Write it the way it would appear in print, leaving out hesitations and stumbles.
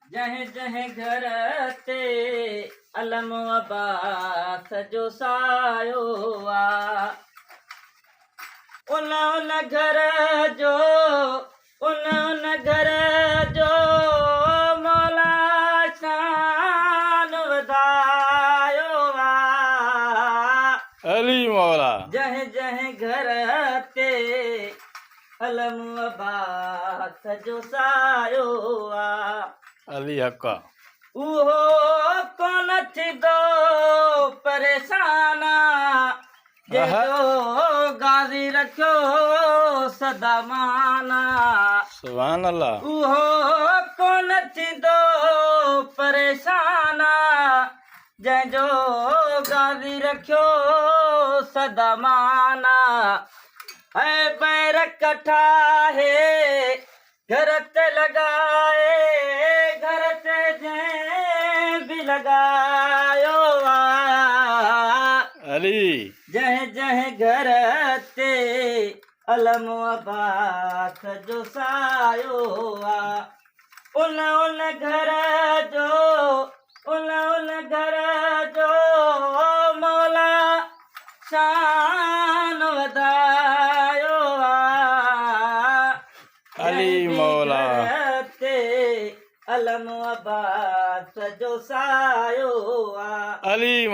जह जह घर ते अलम अब्बास जो सायो आ उन उन घर जो उन घर जो मौला शान वधायो आ अली मौला जह जह घर ते अलम अब्बास जो सायो आ अली हक्का उहो कोन थींदो परेशान जेको गाज़ी रखियो सदा माना सुभान अल्लाह उहो कोन थींदो परेशान जंहिंजो गाज़ी रखियो सदा माना ऐं पैर कठाहे घर ते लॻाए घर ते जंहिं बि लॻायो आहे अली जंहिं जंहिं घर ते अलम अब्बास जो सायो आहे उन उन घर जो उन घर जो मौला शान वधायो आहे अली मौला ते अलम अब्बास जो सायो आहे अली